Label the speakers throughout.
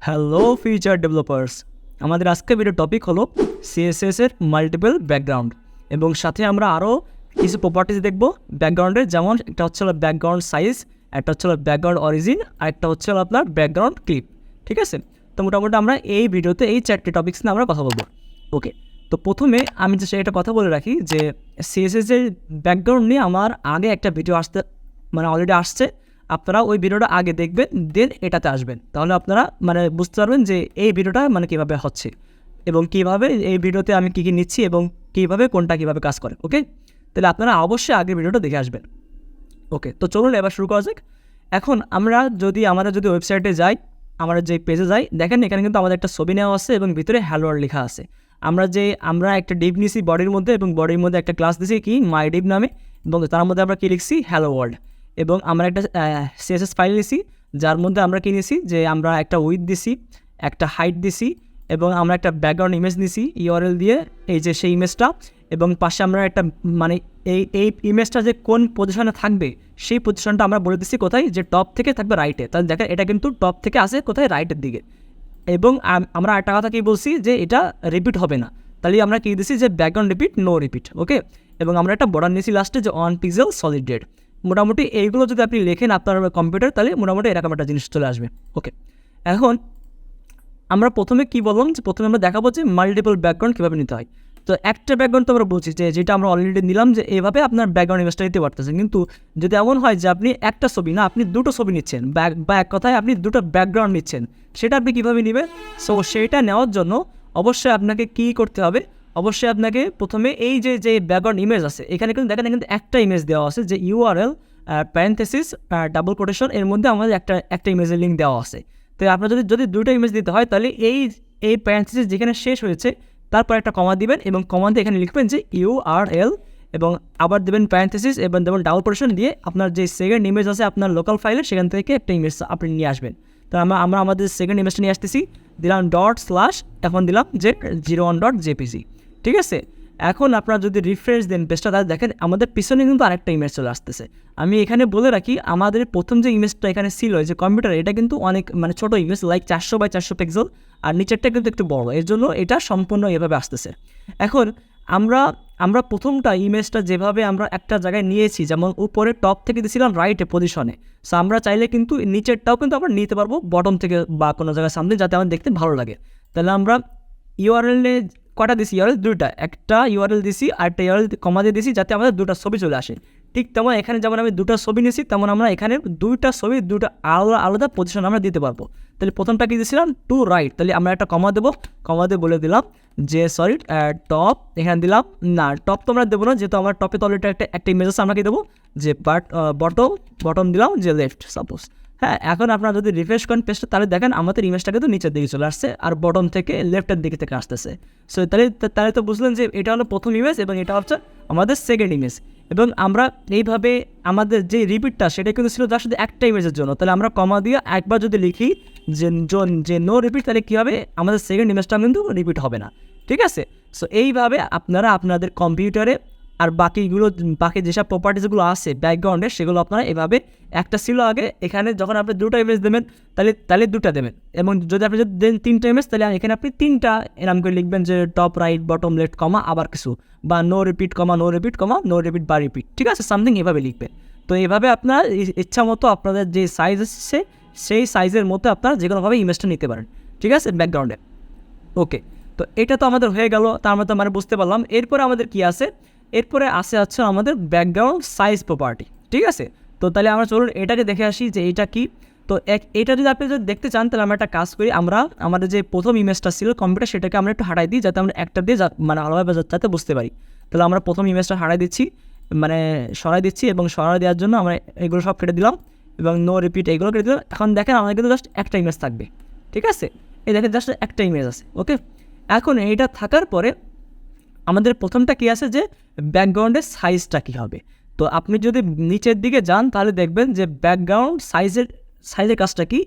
Speaker 1: Hello future developers, আমাদের আজকে video topic হলো CSS এর মাল্টিপল ব্যাকগ্রাউন্ড এবং সাথে আমরা আরও কিছু প্রপার্টিজ দেখব ব্যাকগ্রাউন্ডের, যেমন একটা হচ্ছে ব্যাকগ্রাউন্ড সাইজ, একটা হচ্ছে ব্যাকগ্রাউন্ড অরিজিন, আর একটা হচ্ছে আপনার ব্যাকগ্রাউন্ড ক্লিপ। ঠিক আছে, তো মোটামুটি আমরা এই ভিডিওতে এই চারটি টপিক্স নিয়ে আমরা কথা বলবো। ওকে, তো প্রথমে আমি যে একটা কথা বলে রাখি যে CSS এর ব্যাকগ্রাউন্ড নিয়ে আমার আগে একটা ভিডিও অলরেডি আসছে। আপনারা ওই ভিডিওটা আগে দেখবেন, দেন এটাতে আসবেন, তাহলে আপনারা বুঝতে পারবেন যে এই ভিডিওটা কীভাবে হচ্ছে এবং কীভাবে এই ভিডিওতে আমি কী নিচ্ছি এবং কীভাবে কোনটা কীভাবে কাজ করে। ওকে, তাহলে আপনারা অবশ্যই আগের ভিডিওটা দেখে আসবেন। ওকে, তো চলুন এবার শুরু করা যাক। এখন আমরা যদি ওয়েবসাইটে যাই, আমরা যে পেজে যাই, দেখেন এখানে কিন্তু আমাদের একটা ছবি নেওয়া আছে এবং ভিতরে হ্যালো ওয়ার্ল্ড লেখা আছে। আমরা একটা ডিভ নিছি বডির মধ্যে এবং বডির মধ্যে একটা ক্লাস দিছি কি মাই ডিভ নামে, এবং তার মধ্যে আমরা কী লিখছি হ্যালো ওয়ার্ল্ড, এবং আমরা একটা CSS ফাইল নিছি যার মধ্যে আমরা কী নিছি যে আমরা একটা উইথ দিছি, একটা হাইট দিছি, এবং আমরা একটা ব্যাকগ্রাউন্ড ইমেজ নিছি URL দিয়ে, এই যে সেই ইমেজটা, এবং পাশে আমরা একটা এই ইমেজটা যে কোন পজিশনে থাকবে সেই পজিশনটা আমরা বলে দিচ্ছি কোথায়, যে টপ থেকে থাকবে রাইটে। তাহলে দেখেন এটা কিন্তু টপ থেকে আসে কোথায়, রাইটের দিকে। এবং আমরা একটা কথা কী বলছি যে এটা রিপিট হবে না, তাহলে আমরা কী দিচ্ছি যে ব্যাকগ্রাউন্ড রিপিট, নো রিপিট। ওকে, এবং আমরা একটা বর্ডার নিয়েছি লাস্টে যে 1 পিক্সেল সলিড রেড। মোটামুটি এইগুলো যদি আপনি লেখেন আপনার কম্পিউটার, তাহলে মোটামুটি এরকম একটা জিনিস চলে আসবে। ওকে, এখন আমরা প্রথমে কী বললাম যে প্রথমে আমরা দেখাবো যে মাল্টিপল ব্যাকগ্রাউন্ড কীভাবে নিতে হয়। তো একটা ব্যাকগ্রাউন্ড তো আমরা বলছি যে যেটা আমরা অলরেডি নিলাম, যে এইভাবে আপনার ব্যাকগ্রাউন্ড ইমেজটা নিতে পারতেছেন। কিন্তু যদি এমন হয় যে আপনি একটা ছবি না, আপনি দুটো ছবি নিচ্ছেন, বা এক কথায় আপনি দুটো ব্যাকগ্রাউন্ড নিচ্ছেন, সেটা আপনি কীভাবে নেবেন? সো সেইটা নেওয়ার জন্য অবশ্যই আপনাকে কী করতে হবে, অবশ্যই আপনাকে প্রথমে এই যে ব্যাকগ্রাউন্ড ইমেজ আছে, এখানে কিন্তু দেখেন কিন্তু একটা ইমেজ দেওয়া আছে যে URL প্যারেনথেসিস ডাবল কোটেশন, এর মধ্যে আমাদের একটা ইমেজের লিঙ্ক দেওয়া আছে। তো আপনার যদি দুটো ইমেজ দিতে হয়, তাহলে এই প্যারেনথেসিস যেখানে শেষ হয়েছে তারপর একটা কমা দিবেন, এবং কমা দিয়ে এখানে লিখবেন যে URL, এবং আবার দেবেন প্যারেনথেসিস এবং দেবেন ডাবল কোটেশন দিয়ে আপনার যে সেকেন্ড ইমেজ আছে আপনার লোকাল ফাইলে, সেখান থেকে একটা ইমেজ আপনি নিয়ে আসবেন। তো আমরা আমাদের সেকেন্ড ইমেজটা নিয়ে আসতেছি, দিলাম /, এখন দিলাম যে 01.jpg। ঠিক আছে, এখন আপনারা যদি রিফ্রেশ দেন পেজটা, তাহলে দেখেন আমাদের পিছনে কিন্তু আরেকটা ইমেজ চলে আসতেছে। আমি এখানে বলে রাখি, আমাদের প্রথম যে ইমেজটা এখানে ছিল যে কম্পিউটার, এটা কিন্তু অনেক ছোটো ইমেজ, লাইক 400x400 পিক্সেল, আর নিচেরটা কিন্তু একটু বড়, এর জন্য এটা সম্পূর্ণ এভাবে আসতেছে। এখন আমরা প্রথমটা ইমেজটা যেভাবে আমরা একটা জায়গায় নিয়েছি, যেমন উপরে টপ থেকে দিয়েছিলাম রাইটে পজিশনে, সো আমরা চাইলে কিন্তু নিচেরটাও কিন্তু আমরা নিতে পারবো বটম থেকে বা কোনো জায়গায় সামনে, যাতে আমার দেখতে ভালো লাগে। তাহলে আমরা URL-এ কটা দিছি, URL দুইটা, একটা URL দিছি আর একটা URL কমা দিয়ে দিছি, যাতে আমাদের দুটো ছবি চলে আসে। ঠিক তেমন এখানে যেমন আমি দুটো ছবি নিয়েছি, তেমন আমরা এখানে দুইটা ছবি দুটো আলাদা আলাদা পজিশন আমরা দিতে পারবো। তাহলে প্রথমটা কী দিয়েছিলাম টু রাইট, তাহলে আমরা একটা কমা দেবো, কমা দিয়ে বলে দিলাম যে সরি টপ, এখানে দিলাম না টপ তো আমরা দেবো না, যেহেতু আমার টপে তো অলরেডি একটা ইমেজ আছে, আমরা কি দেবো যে বটম দিলাম যে লেফট সাপোজ। হ্যাঁ, এখন আপনারা যদি রিফ্রেশ করেন পেজটা, তাহলে দেখেন আমাদের ইমেজটা কিন্তু নিচের দিকে চলে আসছে আর বটম থেকে লেফটের দিকে থেকে আসতেছে। সো তাহলে তো বুঝলেন যে এটা হলো প্রথম ইমেজ এবং এটা হচ্ছে আমাদের সেকেন্ড ইমেজ। এবং আমরা এইভাবে আমাদের যে রিপিটটা, সেটা কিন্তু ছিল তার সাথে একটা ইমেজের জন্য, তাহলে আমরা কমা দিয়ে একবার যদি লিখি যে নো রিপিট, তাহলে কী হবে, আমাদের সেকেন্ড ইমেজটা কিন্তু রিপিট হবে না। ঠিক আছে, সো এইভাবে আপনারা আপনাদের কম্পিউটারে আর বাকি যেসব প্রপার্টিসগুলো আছে ব্যাকগ্রাউন্ডে, সেগুলো আপনারা এভাবে, একটা ছিল আগে, এখানে যখন আপনি দুটো ইমেজ দেবেন তাহলে দুটো দেবেন, এবং যদি আপনি যদি দেন তিনটা ইমেজ, তাহলে এখানে আপনি তিনটা এরকম করে লিখবেন যে টপ রাইট বটম লেফট কমা আবার কিছু, বা নো রিপিট কমা নো রিপিট কমা নো রিপিট বা রিপিট। ঠিক আছে, সামথিং এভাবে লিখবেন। তো এইভাবে আপনার ইচ্ছা মতো আপনাদের যে সাইজ আছে সেই সাইজের মতো আপনারা যে কোনোভাবে ইমেজটা নিতে পারেন। ঠিক আছে, ব্যাকগ্রাউন্ডে। ওকে, তো এটা তো আমাদের হয়ে গেল, তার মতো বুঝতে পারলাম। এরপরে আমাদের কি আছে, এরপরে হচ্ছে আমাদের ব্যাকগ্রাউন্ড সাইজ প্রপার্টি। ঠিক আছে, তো তাহলে আমরা চলুন এটাকে দেখে আসি যে এটা কি। তো এটা যদি আপনি দেখতে চান, তাহলে আমরা একটা কাজ করি, আমরা আমাদের যে প্রথম ইমেজটা ছিল কম্পিউটার, সেটাকে আমরা একটু হাঁটাই দিই, যাতে আমরা একটা দিয়ে আলাদাভাবে যাতে বুঝতে পারি। তাহলে আমরা প্রথম ইমেজটা হাঁটাই দিচ্ছি, সরাই দিচ্ছি, এবং সরাই দেওয়ার জন্য আমরা এগুলো সব কেটে দিলাম এবং নো রিপিট এগুলো কেটে দিলাম। এখন দেখেন আমাদের কিন্তু জাস্ট একটা ইমেজ থাকবে। ঠিক আছে, এই দেখেন জাস্ট একটা ইমেজ আছে। ওকে, এখন এইটা থাকার পরে আমাদের প্রথমটা কী আছে যে ব্যাকগ্রাউন্ডের সাইজটা কী হবে। তো আপনি যদি নিচের দিকে যান, তাহলে দেখবেন যে ব্যাকগ্রাউন্ড সাইজের কাজটা কি,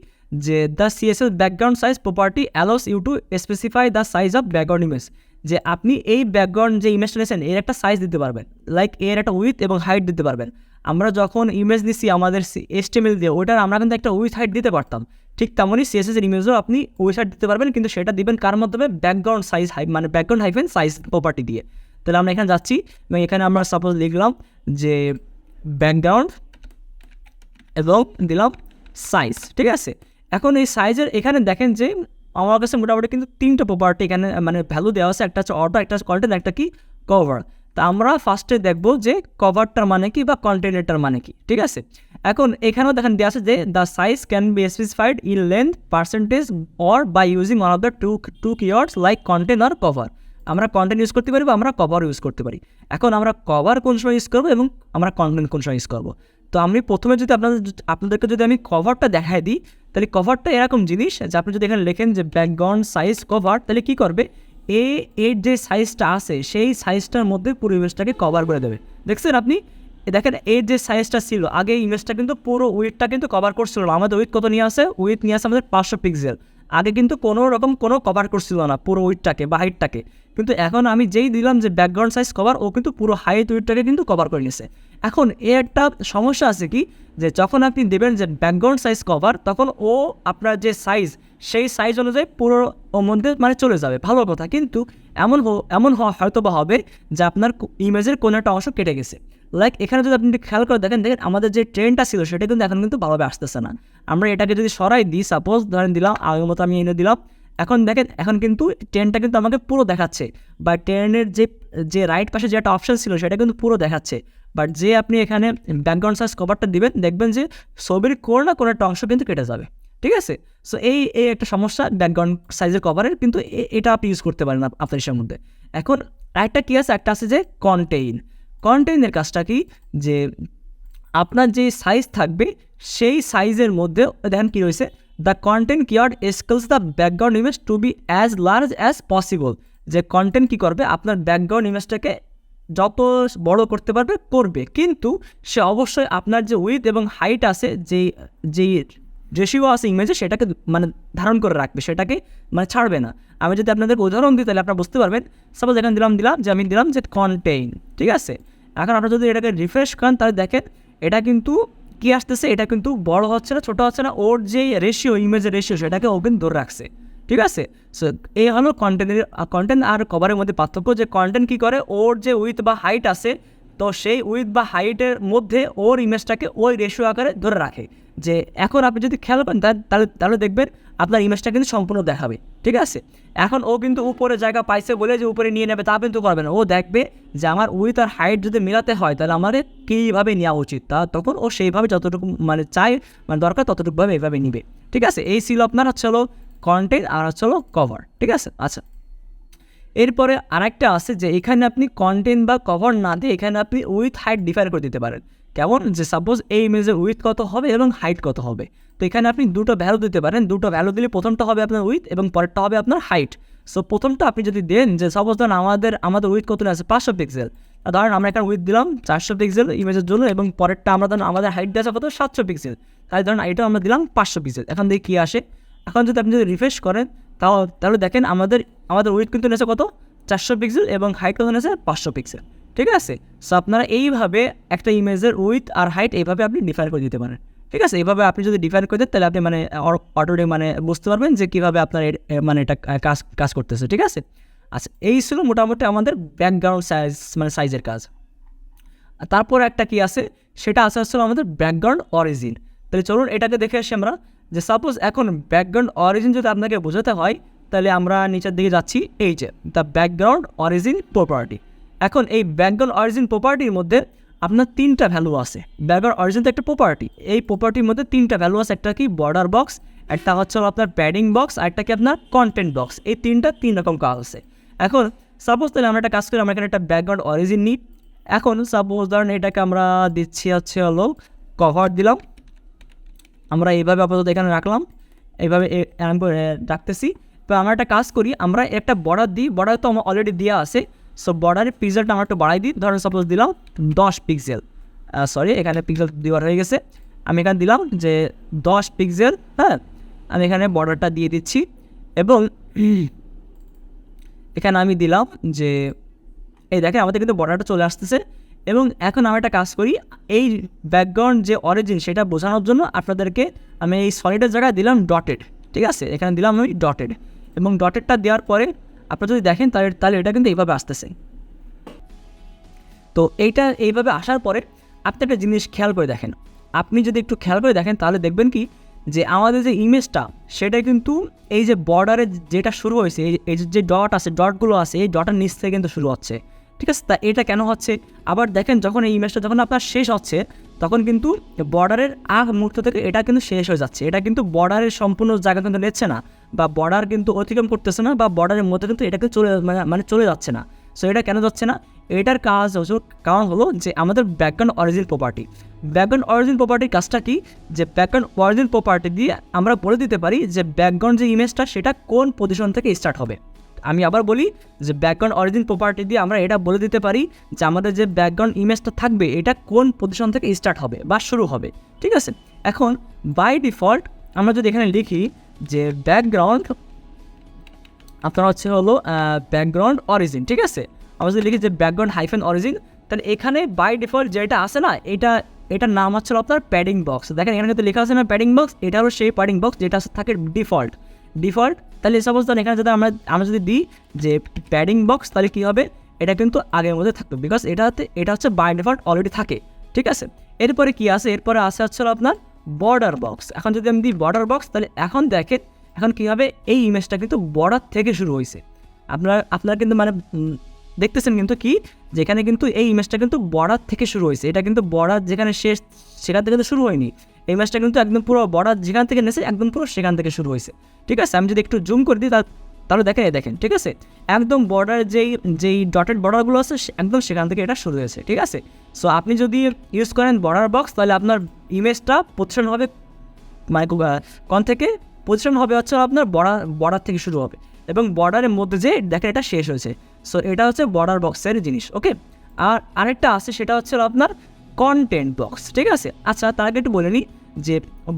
Speaker 1: যে the CSS background size property allows you to specify the size of background image. যে আপনি এই ব্যাকগ্রাউন্ড যে ইমেজটা নিয়েছেন এর একটা সাইজ দিতে পারবেন, লাইক এর একটা উইথ এবং হাইট দিতে পারবেন। আমরা যখন ইমেজ নিচ্ছি আমাদের HTML দিয়ে, ওইটার আমরা কিন্তু একটা উইথ হাইট দিতে পারতাম। ঠিক তেমনই CSS এর ইমেজও আপনি উইথ হাইট দিতে পারবেন, কিন্তু সেটা দিবেন কার মাধ্যমে? ব্যাকগ্রাউন্ড সাইজ মানে ব্যাকগ্রাউন্ড হাইফেন সাইজ প্রপার্টি দিয়ে। তাহলে আমরা এখানে যাচ্ছি এবং এখানে আমরা সাপোজ লিখলাম যে ব্যাকগ্রাউন্ড এবং দিলাম সাইজ, ঠিক আছে। এখন এই সাইজের এখানে দেখেন যে আমার কাছে মোটামুটি কিন্তু 3টা প্রপার্টি এখানে মানে ভ্যালু দেওয়া আছে, একটা হচ্ছে অটো, একটা হচ্ছে কন্টেন্ট, একটা কি কভার। তা আমরা ফার্স্টে দেখব যে কভারটার মানে কি বা কন্টেন্টের মানে কি, ঠিক আছে। এখন এখানেও দেখেন দেওয়া আছে যে the size can be specified in length, percentage or by using one of the two keywords like content আর কভার। আমরা কন্টেন্ট ইউজ করতে পারি বা আমরা কভার ইউজ করতে পারি। এখন আমরা কভার কোন সময় ইউজ করবো এবং আমরা কন্টেন্ট কোন সময় ইউজ করবো। তো আমি প্রথমে যদি আপনাদেরকে যদি আমি কভারটা দেখাই দিই, তাহলে কভারটা এরকম জিনিস যে আপনি যদি এখানে লেখেন যে ব্যাকগ্রাউন্ড সাইজ কভার, তাহলে কী করবে, এর যে সাইজটা আছে সেই সাইজটার মধ্যে পুরো ইমেজটাকে কভার করে দেবে। দেখছেন আপনি, দেখেন এর যে সাইজটা ছিল আগে ইমেজটা কিন্তু পুরো উইথটা কিন্তু কভার করছিল না। আমাদের উইথ কত নিয়ে আসে? উইথ নিয়ে আসে আমাদের 500 পিক্সেল। আগে কিন্তু কোনো রকম কোনো কভার করছিল না পুরো উইথটাকে বা হাইটটাকে, কিন্তু এখন আমি যেই দিলাম যে ব্যাকগ্রাউন্ড সাইজ কভার, ও কিন্তু পুরো হাইট উইথটাকে কিন্তু কভার করে নিয়েছে। এখন এর একটা সমস্যা আছে কি, যে যখন আপনি দেবেন যে ব্যাকগ্রাউন্ড সাইজ কভার, তখন ও আপনার যে সাইজ সেই সাইজ অনুযায়ী পুরো ওর মধ্যে মানে চলে যাবে, ভালো কথা। কিন্তু এমন হয়তো বা হবে যে আপনার ইমেজের কোনো একটা অংশ কেটে গেছে। লাইক এখানে যদি আপনি খেয়াল করে দেখেন আমাদের যে ট্রেনটা ছিল সেটা কিন্তু এখন কিন্তু ভালোভাবে আসতেছে না। আমরা এটাকে যদি সরাই দিই, সাপোজ ধরেন দিলাম আগের মতো আমি এনে দিলাম, এখন দেখেন এখন কিন্তু ট্রেনটা কিন্তু আমাকে পুরো দেখাচ্ছে, বা ট্রেনের যে রাইট পাশে যে একটা অপশান ছিল সেটা কিন্তু পুরো দেখাচ্ছে। বাট যে আপনি এখানে ব্যাকগ্রাউন্ড সাইজ কভারটা দিবেন, দেখবেন যে ছবির কোনো না কোনো একটা অংশ কিন্তু কেটে যাবে, ঠিক আছে। সো এই একটা সমস্যা ব্যাকগ্রাউন্ড সাইজের কভারের, কিন্তু এটা আপনি ইউজ করতে পারেন আপনার ইসের মধ্যে। এখন একটা কী আছে, একটা আছে যে কন্টেইনের কাজটা কি, যে আপনার যে সাইজ থাকবে সেই সাইজের মধ্যে দেখেন কী রয়েছে, the content keyword scales the background image to B as large as possible. যে কন্টেন্ট কী করবে, আপনার ব্যাকগ্রাউন্ড ইমেজটাকে যত বড় করবে, কিন্তু সে অবশ্যই আপনার যে উইথ এবং হাইট আছে, যেই রেশিও আছে ইমেজে, সেটাকে মানে ধারণ করে রাখবে, সেটাকে মানে ছাড়বে না। আমি যদি আপনাদেরকে উদাহরণ দিই তাহলে আপনারা বুঝতে পারবেন। সাপোজ এখানে দিলাম যে আমি দিলাম যে কন্টেইন, ঠিক আছে। এখন আপনারা যদি এটাকে রিফ্রেশ করেন তাহলে দেখেন এটা কিন্তু কী আসতেছে, এটা কিন্তু বড় হচ্ছে না, ছোটো হচ্ছে না, ওর যে রেশিও ইমেজের রেশিও সেটাকে ও কিন্তু ধরে রাখছে, ঠিক আছে। সো এই হলো কন্টেন্ট আর কভারের মধ্যে পার্থক্য, যে কন্টেন্ট কী করে, ওর যে উইথ বা হাইট আছে, তো সেই উইথ বা হাইটের মধ্যে ওর ইমেজটাকে ওই রেশিও আকারে ধরে রাখে। যে এখন আপনি যদি খেয়াল করেন তাহলে দেখবেন আপনার ইমেজটা কিন্তু সম্পূর্ণ দেখাবে, ঠিক আছে। এখন ও কিন্তু উপরে জায়গা পাইছে বলে যে উপরে নিয়ে নেবে তা কিন্তু করবে না। ও দেখবে যে আমার উইথ আর হাইট যদি মেলাতে হয় তাহলে আমাদের কীভাবে নেওয়া উচিত, তখন ও সেইভাবে যতটুকু মানে চাই মানে দরকার ততটুকুভাবে এইভাবে নিবে, ঠিক আছে। এই ছিল আপনার হচ্ছে হলো কন্টেন্ট আর হচ্ছে হলো কভার, ঠিক আছে। আচ্ছা, এরপরে আরেকটা আছে যে এখানে আপনি কন্টেন্ট বা কভার না দিয়ে এখানে আপনি উইথ হাইট ডিফাইন করে দিতে পারেন। কেমন, যে সাপোজ এই ইমেজের উইথ কত হবে এবং হাইট কত হবে, তো এখানে আপনি দুটো ভ্যালু দিতে পারেন। দুটো ভ্যালু দিলে প্রথমটা হবে আপনার উইথ এবং পরেরটা হবে আপনার হাইট। সো প্রথমটা আপনি যদি দেন যে সাপোজ ধরেন আমাদের উইথ কত আছে 500 পিক্সেল, ধরেন আমরা এখানে উইথ দিলাম 400 পিক্সেল ইমেজের জন্য, এবং পরেরটা আমরা ধরেন আমাদের হাইট দেওয়া কত 700 পিক্সেল, তাই ধরেন এটাও আমরা দিলাম 500 পিক্সেল। এখন দেখি কী আসে। এখন যদি আপনি যদি রিফ্রেশ করেন তাহলে দেখেন আমাদের উইথ কিন্তু নেছে কত 400 পিক্সেল এবং হাইট কত নেছে 500 পিক্সেল, ঠিক আছে। সো আপনারা এইভাবে একটা ইমেজের উইথ আর হাইট এইভাবে আপনি ডিফাইন করে দিতে পারেন, ঠিক আছে। এইভাবে আপনি যদি ডিফাইন করে দেন তাহলে আপনি মানে অটোমেটিক মানে বুঝতে পারবেন যে কীভাবে আপনার মানে এটা কাজ করতেছে, ঠিক আছে। আচ্ছা, এই ছিল মোটামুটি আমাদের ব্যাকগ্রাউন্ড সাইজের কাজ। তারপর একটা কি আছে, সেটা আছে আসলে আমাদের ব্যাকগ্রাউন্ড অরিজিন। তাহলে চলুন এটাকে দেখে আসি আমরা, যে সাপোজ এখন ব্যাকগ্রাউন্ড অরিজিন যদি আপনাকে বোঝাতে হয় তাহলে আমরা নিচের দিকে যাচ্ছি, এই যে দ্য ব্যাকগ্রাউন্ড অরিজিন প্রপার্টি। এখন এই ব্যাকগ্রাউন্ড অরিজিন প্রপার্টির মধ্যে আপনার 3টা ভ্যালু আছে। ব্যাকগ্রাউন্ড অরিজিন তো একটা প্রপার্টি, এই প্রপার্টির মধ্যে 3টা ভ্যালু আছে। একটা কি বর্ডার বক্স, একটা হচ্ছে আপনার প্যাডিং বক্স, আর একটা কি আপনার কন্টেন্ট বক্স। এই 3 রকম কাজ আছে। এখন সাপোজ তাহলে আমরা একটা কাজ করি, আমরা এখানে একটা ব্যাকগ্রাউন্ড অরিজিন নিই। এখন সাপোজ ধরেন এটাকে আমরা দিচ্ছি হচ্ছে হলো কভার দিলাম, আমরা এইভাবে আপাতত এখানে রাখলাম, এইভাবে রাখতেছি। তো আমরা একটা কাজ করি, আমরা একটা বর্ডার দিই, বর্ডার তো আমার অলরেডি দেওয়া আছে। সো বর্ডারের পিক্সেলটা আমরা একটু বাড়াই দিই, ধরেন সাপোজ দিলাম 10 পিক্সেল, সরি এখানে পিক্সেল দেওয়ার হয়ে গেছে, আমি এখানে দিলাম যে 10 পিক্সেল, হ্যাঁ। আমি এখানে বর্ডারটা দিয়ে দিচ্ছি এবং এখানে আমি দিলাম যে এই দেখেন আমাদের কিন্তু বর্ডারটা চলে আসতেছে। এবং এখন আমি একটা কাজ করি, এই ব্যাকগ্রাউন্ড যে অরিজিন সেটা বোঝানোর জন্য আপনাদেরকে আমি এই সলিডের জায়গায় দিলাম ডটেড, ঠিক আছে, এখানে দিলাম আমি ডটেড। এবং ডটেডটা দেওয়ার পরে আপনারা যদি দেখেন তাহলে এটা কিন্তু এইভাবে আসতেছে। তো এইটা এইভাবে আসার পরে আপনি একটা জিনিস খেয়াল করে দেখেন, আপনি যদি একটু খেয়াল করে দেখেন তাহলে দেখবেন কি যে আমাদের যে ইমেজটা সেটা কিন্তু এই যে বর্ডারে যেটা শুরু হয়েছে, এই যে ডট আছে, ডটগুলো আছে, এই ডটের নিচ থেকে কিন্তু শুরু হচ্ছে, ঠিক আছে। তা এটা কেন হচ্ছে? আবার দেখেন যখন এই ইমেজটা যখন আপনার শেষ হচ্ছে তখন কিন্তু বর্ডারের মুহূর্ত থেকে এটা কিন্তু শেষ হয়ে যাচ্ছে, এটা কিন্তু বর্ডারের সম্পূর্ণ জায়গা কিন্তু নিচ্ছে না, বা বর্ডার কিন্তু অতিক্রম করতেছে না, বা বর্ডারের মধ্যে কিন্তু এটাকে মানে চলে যাচ্ছে না। সো এটা কেন যাচ্ছে না? এটার কারণ হলো যে আমাদের background origin property. Background origin প্রপার্টির কাজটা কি, যে ব্যাকগ্রাউন্ড অরিজিন প্রপার্টি দিয়ে আমরা বলে দিতে পারি যে ব্যাকগ্রাউন্ড যে ইমেজটা সেটা কোন পজিশন থেকে স্টার্ট হবে। আমি আবার বলি যে ব্যাকগ্রাউন্ড অরিজিন প্রপার্টি দিয়ে আমরা এটা বলে দিতে পারি যে আমাদের যে ব্যাকগ্রাউন্ড ইমেজটা থাকবে এটা কোন পজিশন থেকে স্টার্ট হবে বা শুরু হবে, ঠিক আছে। এখন বাই ডিফল্ট আমরা যদি এখানে লিখি যে ব্যাকগ্রাউন্ড আপনার হলো ব্যাকগ্রাউন্ড অরিজিন, ঠিক আছে, আমরা যদি লিখি যে ব্যাকগ্রাউন্ড হাইফেন অরিজিন, তাহলে এখানে বাই ডিফল্ট যেটা আসে না এটার নাম হচ্ছে আপনার প্যাডিং বক্স। দেখেন এখানে কিন্তু লেখা আছে না প্যাডিং বক্স, এটা হলো সেই প্যাডিং বক্স যেটা থাকে ডিফল্ট। তাহলে সাপোজ ধরেন এখানে যদি আমরা যদি দিই যে প্যাডিং বক্স, তাহলে কী হবে, এটা কিন্তু আগের মধ্যে থাকবে, বিকজ এটা হচ্ছে বাই ডিফল্ট অলরেডি থাকে, ঠিক আছে। এরপরে কি আসে, এরপরে আসে হচ্ছে আপনার বর্ডার বক্স। এখন যদি আমি দিই বর্ডার বক্স, তাহলে এখন দেখেন এখন কী হবে, এই ইমেজটা কিন্তু বর্ডার থেকে শুরু হয়েছে। আপনারা কিন্তু মানে দেখতেছেন কিন্তু কি যেখানে কিন্তু এই ইমেজটা কিন্তু বর্ডার থেকে শুরু হয়েছে, এটা কিন্তু বর্ডার যেখানে শেষ সেখান থেকে তো শুরু হয়নি, এই ইমেজটা কিন্তু একদম পুরো বর্ডার যেখান থেকে নেছে একদম পুরো সেখান থেকে শুরু হয়েছে, ঠিক আছে। আমি যদি একটু জুম করে দিই তাহলে দেখেন, ঠিক আছে, একদম বর্ডারের যেই ডটেড বর্ডারগুলো আছে একদম সেখান থেকে এটা শুরু হয়েছে, ঠিক আছে। সো আপনি যদি ইউজ করেন বর্ডার বক্স, তাহলে আপনার ইমেজটা পজিশন হবে মানে কোন থেকে পজিশন হবে হচ্ছে আপনার বর্ডার থেকে শুরু হবে, এবং বর্ডারের মধ্যে যে দেখেন এটা শেষ হয়েছে। সো এটা হচ্ছে বর্ডার বক্সের জিনিস, ওকে। আর আরেকটা আছে সেটা হচ্ছে আপনার কন্টেন্ট বক্স, ঠিক আছে। আচ্ছা তার আগে একটু বলে নিই যে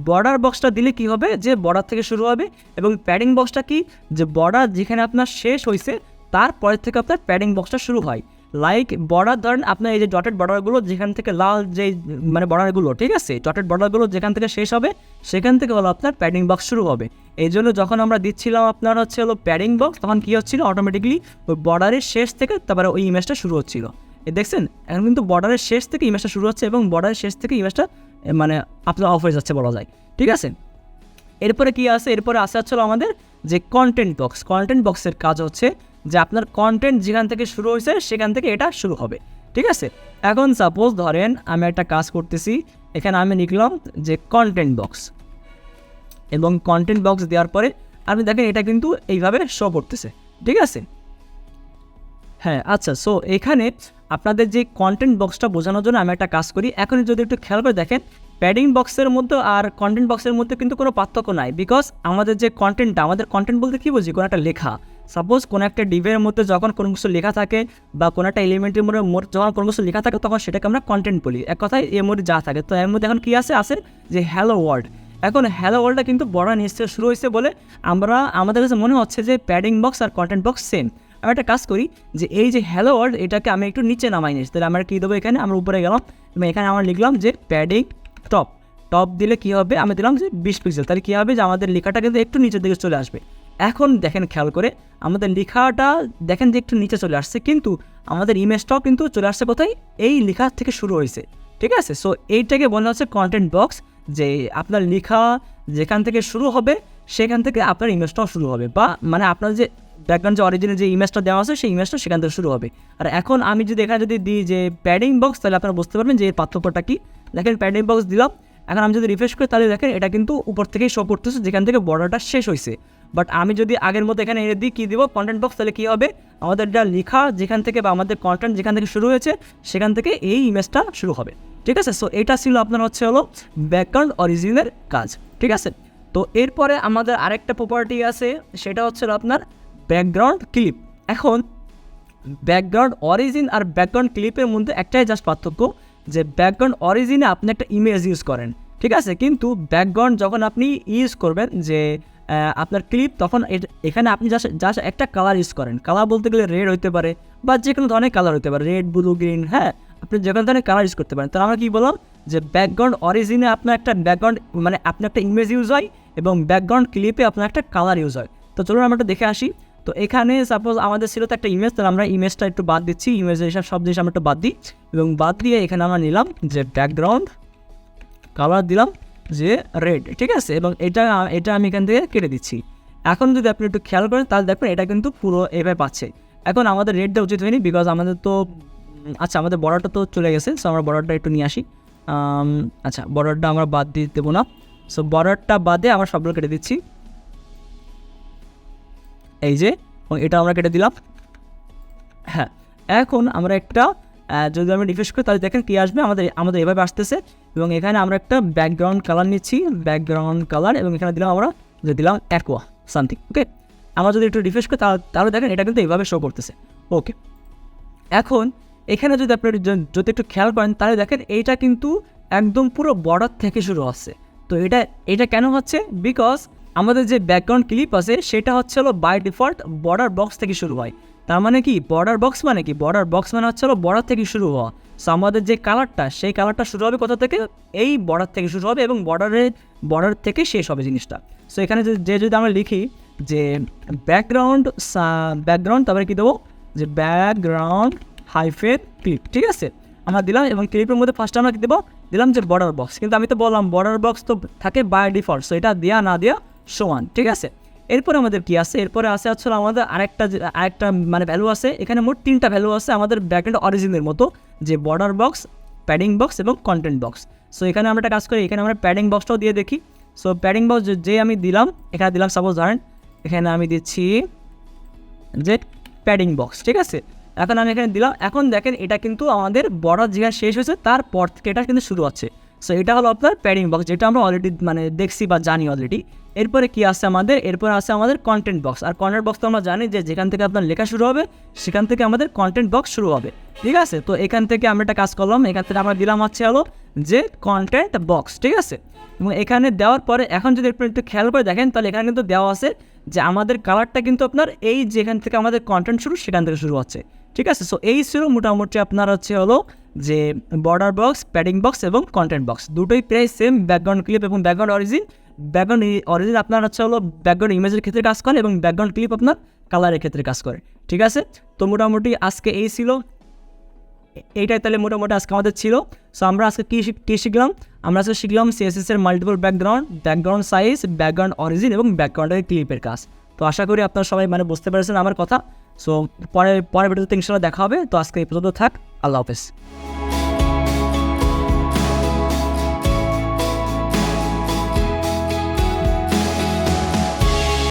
Speaker 1: বর্ডার বক্সটা দিলে কি হবে, যে বর্ডার থেকে শুরু হবে, এবং প্যাডিং বক্সটা কি, যে বর্ডার যেখানে আপনার শেষ হয়েছে তারপরের থেকে আপনার প্যাডিং বক্সটা শুরু হয়। লাইক বর্ডার ধরেন আপনার এই যে ডটেড বর্ডারগুলো যেখান থেকে লাল যে মানে বর্ডারগুলো, ঠিক আছে, ডটেড বর্ডারগুলো যেখান থেকে শেষ হবে সেখান থেকে হলো আপনার প্যাডিং বক্স শুরু হবে। এই জন্য যখন আমরা দিচ্ছিলাম আপনার হলো প্যাডিং বক্স, তখন কী হচ্ছিল, অটোমেটিকলি ওই বর্ডারের শেষ থেকে তারপরে ওই ইমেজটা শুরু হচ্ছিল। দেখছেন এখন কিন্তু বর্ডারের শেষ থেকে ইমেজটা শুরু হচ্ছে, এবং বর্ডারের শেষ থেকে ইমেজটা মানে আপনার অফ হয়ে যাচ্ছে বলা যায়, ঠিক আছে। এরপরে কি আছে, এরপরে আসে হচ্ছিল আমাদের যে কন্টেন্ট বক্স। কন্টেন্ট বক্সের কাজ হচ্ছে যে আপনার কন্টেন্ট যেখান থেকে শুরু হয়েছে সেখান থেকে এটা শুরু হবে, ঠিক আছে। এখন সাপোজ ধরেন আমি একটা কাজ করতেছি, এখানে আমি লিখলাম যে কন্টেন্ট বক্স, এবং কন্টেন্ট বক্স দেওয়ার পরে আপনি দেখেন এটা কিন্তু এইভাবে শো করতেছে, ঠিক আছে। হ্যাঁ আচ্ছা, সো এখানে আপনাদের যে কন্টেন্ট বক্সটা বোঝানোর জন্য আমি একটা কাজ করি। এখন যদি একটু খেয়াল করে দেখেন প্যাডিং বক্সের মধ্যে আর কন্টেন্ট বক্সের মধ্যে কিন্তু কোনো পার্থক্য নাই, বিকজ আমাদের যে কন্টেন্টটা, আমাদের কন্টেন্ট বলতে কী বুঝি, কোনো একটা লেখা, সাপোজ কোনো একটা ডিভের মধ্যে যখন কোনো কিছু লেখা থাকে বা কোনো একটা এলিমেন্টের মধ্যে যখন কোনো কিছু লেখা থাকে তখন সেটাকে আমরা কন্টেন্ট বলি, এক কথায় এর মধ্যে যা থাকে। তো এর মধ্যে এখন কী আসে যে হ্যালো ওয়ার্ল্ড। এখন হ্যালো ওয়ার্ল্ডটা কিন্তু বড় নিচ থেকে শুরু হয়েছে বলে আমাদের কাছে মনে হচ্ছে যে প্যাডিং বক্স আর কন্টেন্ট বক্স সেম। আমি একটা কাজ করি যে এই যে হ্যালো ওয়ার্ল্ড এটাকে আমি একটু নিচে নামাই নিচ্ছি, তাহলে আমরা কী দেবো, এখানে আমরা উপরে গেলাম এবং এখানে আমরা লিখলাম যে প্যাডিং টপ দিলে কী হবে, আমি দিলাম যে 20 পিক্সেল, তাহলে কী হবে যে আমাদের লেখাটা কিন্তু একটু নিচের দিকে চলে আসবে। এখন দেখেন খেয়াল করে আমাদের লেখাটা দেখেন যে একটু নিচে চলে আসছে, কিন্তু আমাদের ইমেজটাও কিন্তু চলে আসছে কোথায়, এই লেখা থেকে শুরু হয়েছে, ঠিক আছে। সো এইটাকে বলা হচ্ছে কন্টেন্ট বক্স, যে আপনার লেখা যেখান থেকে শুরু হবে সেখান থেকে আপনার ইমেজটাও শুরু হবে, বা মানে আপনার যে ব্যাকগ্রাউন্ড যে অরিজিনাল যে ইমেজটা দেওয়া আছে সেই ইমেজটা সেখান থেকে শুরু হবে। আর এখন আমি যদি এখানে যদি দিই যে প্যাডিং বক্স, তাহলে আপনারা বুঝতে পারবেন যে এর পার্থক্যটা কী। দেখেন প্যাডিং বক্স দিলাম, এখন আমি যদি রিফ্রেশ করি তাহলে দেখেন এটা কিন্তু উপর থেকেই শো করতেছে যেখান থেকে বর্ডারটা শেষ হয়েছে। বাট আমি যদি আগের মতো এখানে এনে দিই কী দিব, কন্টেন্ট বক্স, তাহলে কী হবে, আমাদের যা লেখা যেখান থেকে বা আমাদের কন্টেন্ট যেখান থেকে শুরু হয়েছে সেখান থেকে এই ইমেজটা শুরু হবে, ঠিক আছে। সো এটা ছিল আপনার হলো ব্যাকগ্রাউন্ড অরিজিনের কাজ, ঠিক আছে। তো এরপরে আমাদের আরেকটা প্রপার্টি আছে, সেটা হচ্ছে আপনার ব্যাকগ্রাউন্ড ক্লিপ। এখন ব্যাকগ্রাউন্ড অরিজিন আর ব্যাকগ্রাউন্ড ক্লিপের মধ্যে একটাই জাস্ট পার্থক্য, যে ব্যাকগ্রাউন্ড অরিজিনে আপনি একটা ইমেজ ইউজ করেন, ঠিক আছে, কিন্তু ব্যাকগ্রাউন্ড যখন আপনি ইউজ করবেন যে আপনার ক্লিপ, তখন এখানে আপনি জাস্ট একটা কালার ইউজ করেন। কালার বলতে গেলে রেড হতে পারে বা যে কোনো ধরনের কালার হতে পারে, রেড, ব্লু, গ্রিন, হ্যাঁ, আপনি যে কোনো ধরনের কালার ইউজ করতে পারেন। তো আমরা কী বললাম যে ব্যাকগ্রাউন্ড অরিজিনে আপনার একটা ব্যাকগ্রাউন্ড মানে আপনার একটা ইমেজ ইউজ হয় এবং ব্যাকগ্রাউন্ড ক্লিপে আপনার একটা কালার ইউজ হয়। তো চলুন আমরা একটু দেখে আসি। তো এখানে সাপোজ আমাদের ছিল তো একটা ইমেজ, তাহলে আমরা ইমেজটা একটু বাদ দিচ্ছি, ইমেজের এইসব সব জিনিস আমরা একটু বাদ দিই এবং বাদ দিয়ে এখানে আমরা নিলাম যে ব্যাকগ্রাউন্ড কালার দিলাম যে রেড, ঠিক আছে, এবং এটা আমি এখান থেকে কেটে দিচ্ছি। এখন যদি আপনি একটু খেয়াল করেন তাহলে দেখবেন এটা কিন্তু পুরো এভাবে পাচ্ছে। এখন আমাদের রেড দেওয়া উচিত হয়নি, বিকজ আমাদের তো আচ্ছা আমাদের বর্ডারটা তো চলে গেছে। সো আমরা বর্ডারটা একটু নিয়ে আসি। আচ্ছা বর্ডারটা আমরা বাদ দিয়ে দেবো না। সো বর্ডারটা বাদে আমরা সবগুলো কেটে দিচ্ছি, এই যে, এবং এটা আমরা কেটে দিলাম। হ্যাঁ, এখন আমরা একটা যদি আমরা রিফ্রেশ করি তাহলে দেখেন কী আসবে, আমাদের এভাবে আসতেছে। এবং এখানে আমরা একটা ব্যাকগ্রাউন্ড কালার নিচ্ছি, ব্যাকগ্রাউন্ড কালার, এবং এখানে দিলাম আমরা যে দিলাম অ্যাকোয়া সামথিং। ওকে, আমরা যদি একটু রিফ্রেশ করি তাহলে দেখেন এটা কিন্তু এইভাবে শো করতেছে। ওকে, এখন এখানে যদি আপনি যদি একটু খেয়াল করেন তাহলে দেখেন এইটা কিন্তু একদম পুরো বর্ডার থেকে শুরু হচ্ছে। তো এটা কেন হচ্ছে, বিকজ আমাদের যে ব্যাকগ্রাউন্ড ক্লিপ আছে সেটা হচ্ছে হলো বাই ডিফল্ট বর্ডার বক্স থেকে শুরু হয়। তার মানে কি বর্ডার বক্স মানে কি, বর্ডার বক্স মানে হচ্ছে হলো বর্ডার থেকে শুরু হওয়া। সো আমাদের যে কালারটা সেই কালারটা শুরু হবে কোথা থেকে, এই বর্ডার থেকে শুরু হবে এবং বর্ডার থেকে শেষ হবে জিনিসটা। সো এখানে যদি আমরা লিখি যে ব্যাকগ্রাউন্ড তারপরে কী দেবো যে ব্যাকগ্রাউন্ড হাইফেন ক্লিপ, ঠিক আছে, আমরা দিলাম। এবং ক্লিপের মধ্যে ফার্স্টে আমরা কী দেবো, দিলাম যে বর্ডার বক্স। কিন্তু আমি তো বললাম বর্ডার বক্স তো থাকে বাই ডিফল্ট, সো এটা দেওয়া না দেওয়া সমান, ঠিক আছে। এরপরে আমাদের কী আছে, এরপরে আছে আসলে আমাদের আরেকটা মানে ভ্যালু আছে। এখানে মোট 3টা ভ্যালু আছে আমাদের ব্যাকগ্রাউন্ড অরিজিনের মতো, যে বর্ডার বক্স, প্যাডিং বক্স এবং কন্টেন্ট বক্স। সো এখানে আমরা একটা কাজ করি, এখানে আমরা প্যাডিং বক্সটাও দিয়ে দেখি। সো প্যাডিং বক্স যে আমি দিলাম, এখানে দিলাম সাপোজ ধরেন এখানে আমি দিচ্ছি যে প্যাডিং বক্স, ঠিক আছে। এখন আমি এখানে দিলাম, এখন দেখেন এটা কিন্তু আমাদের বর্ডার যেখানে শেষ হয়েছে তারপর থেকে এটা কিন্তু শুরু হচ্ছে। সো এটা হলো আপনার প্যাডিং বক্স, যেটা আমরা অলরেডি মানে দেখছি বা জানি অলরেডি। এরপরে কি আছে আমাদের, এরপরে আছে আমাদের কন্টেন্ট বক্স। আর কন্টেন্ট বক্স তো আমরা জানি যে যেখান থেকে আপনার লেখা শুরু হবে সেখান থেকে আমাদের কন্টেন্ট বক্স শুরু হবে, ঠিক আছে। তো এখান থেকে আমরা একটা কাজ করলাম, এখান থেকে আমরা দিলাম হচ্ছে হলো যে কন্টেন্ট বক্স, ঠিক আছে। এবং এখানে দেওয়ার পরে এখন যদি একটু খেয়াল করে দেখেন তাহলে এখানে কিন্তু দেওয়া আছে যে আমাদের কালারটা কিন্তু আপনার এই যেখান থেকে আমাদের কন্টেন্ট শুরু সেখান থেকে শুরু হচ্ছে, ঠিক আছে। সো এই ছিল মোটামুটি আপনার হচ্ছে হলো যে বর্ডার বক্স, প্যাডিং বক্স এবং কন্টেন্ট বক্স, দুটোই প্রায় সেম। ব্যাকগ্রাউন্ড ক্লিপ এবং ব্যাকগ্রাউন্ড অরিজিন আপনার হচ্ছে হলো ব্যাকগ্রাউন্ড ইমেজের ক্ষেত্রে কাজ করে এবং ব্যাকগ্রাউন্ড ক্লিপ আপনার কালারের ক্ষেত্রে কাজ করে, ঠিক আছে। তো মোটামুটি আজকে এই ছিল, এইটাই তাহলে মোটামুটি আজকে আমাদের ছিল। সো আমরা আজকে কী শিখলাম, আমরা আজকে শিখলাম CSS এর multiple background size, background origin এবং ব্যাকগ্রাউন্ডের ক্লিপের কাজ। তো আশা করি আপনারা সবাই মানে বুঝতে পেরেছেন আমার কথা। সো পরে ভিডিওতে ইনশাআল্লাহ দেখা হবে। তো আজকে এই পর্যন্ত থাক, আল্লাহ হাফেজ।